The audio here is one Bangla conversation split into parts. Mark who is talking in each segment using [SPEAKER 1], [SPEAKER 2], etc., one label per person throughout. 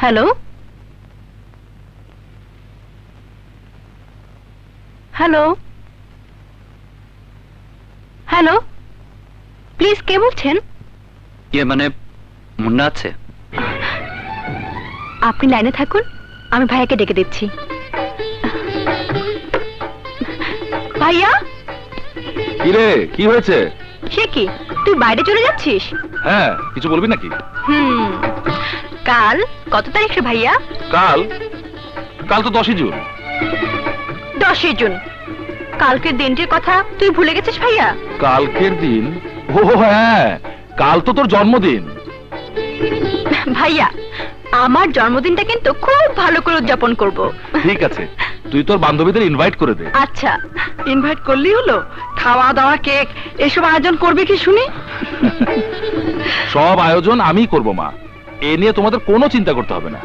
[SPEAKER 1] হ্যালো হ্যালো হ্যালো, প্লিজ কে বলছেন?
[SPEAKER 2] মানে মুন্না আছে?
[SPEAKER 1] আপনি লাইনে থাকুন, আমি ভাইয়াকে ডেকে দিচ্ছি। ভাইয়া।
[SPEAKER 3] কিরে, কি হয়েছে?
[SPEAKER 1] সে কি, তুই বাইরে চলে যাচ্ছিস?
[SPEAKER 3] হ্যাঁ, কিছু বলবি নাকি?
[SPEAKER 1] কাল কত তারিখ রে ভাইয়া?
[SPEAKER 3] কাল কাল তো 10ই জুন।
[SPEAKER 1] 10ই জুন? কালকের দিনটির কথা তুই ভুলে গেছিস ভাইয়া?
[SPEAKER 3] কালকের দিন? ও হ্যাঁ, কাল তো তোর জন্মদিন।
[SPEAKER 1] ভাইয়া, আমার জন্মদিনটা কিন্তু খুব ভালো করে উদযাপন করব।
[SPEAKER 3] ঠিক আছে, তুই তোর বান্ধবীদের ইনভাইট করে দে।
[SPEAKER 1] আচ্ছা, ইনভাইট করলেই হলো? খাওয়া দাওয়া, কেক এসব আয়োজন করবে কি শুনি?
[SPEAKER 3] সব আয়োজন আমিই করব মা, এ নিয়ে তোমাদের কোনো চিন্তা করতে হবে না।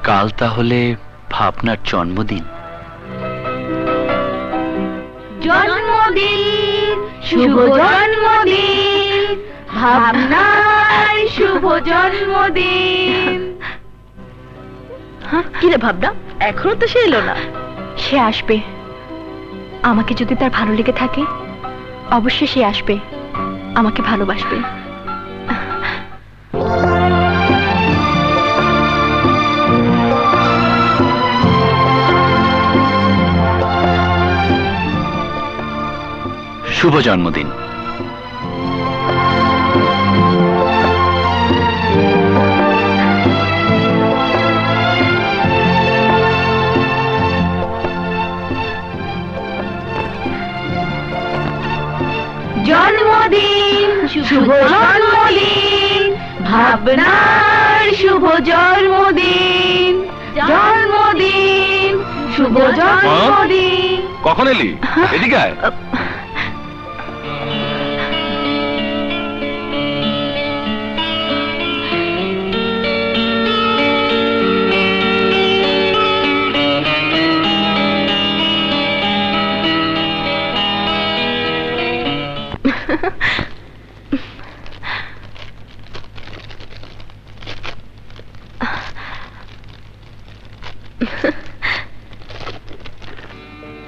[SPEAKER 2] কাল তাহলে ভাবনার জন্মদিন।
[SPEAKER 1] জন্মদিন, শুভ জন্মদিন, ভাবনার শুভ জন্মদিন। কি রে ভাবনা, এখনো তো সে এলো না? সে আসবে। আমাকে যদি তার ভালো লেগে থাকে, অবশ্যই সে আসবে, আমাকে ভালোবাসবে।
[SPEAKER 2] শুভ জন্মদিন।
[SPEAKER 1] জন্মদিন, শুভ জন্মদিন, ভাবনার শুভ জন্মদিন। জন্মদিন, শুভ জন্মদিন।
[SPEAKER 3] কখন এলি? এদিকে আয়।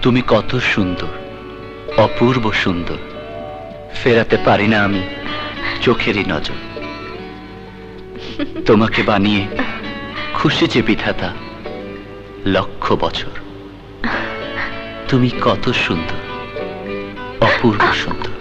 [SPEAKER 2] তুমি কত সুন্দর, অপূর্ব সুন্দর, ফেরাতে পারি না আমি চোখেরই নজর। তোমাকে বানিয়ে খুশি যে বিধাতা লক্ষ বছর। তুমি কত সুন্দর, অপূর্ব সুন্দর।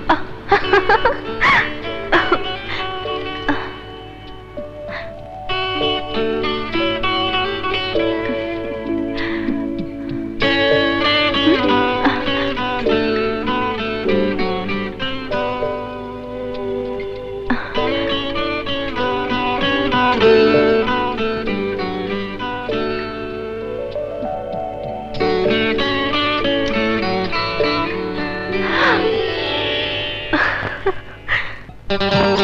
[SPEAKER 1] Ha ha ha.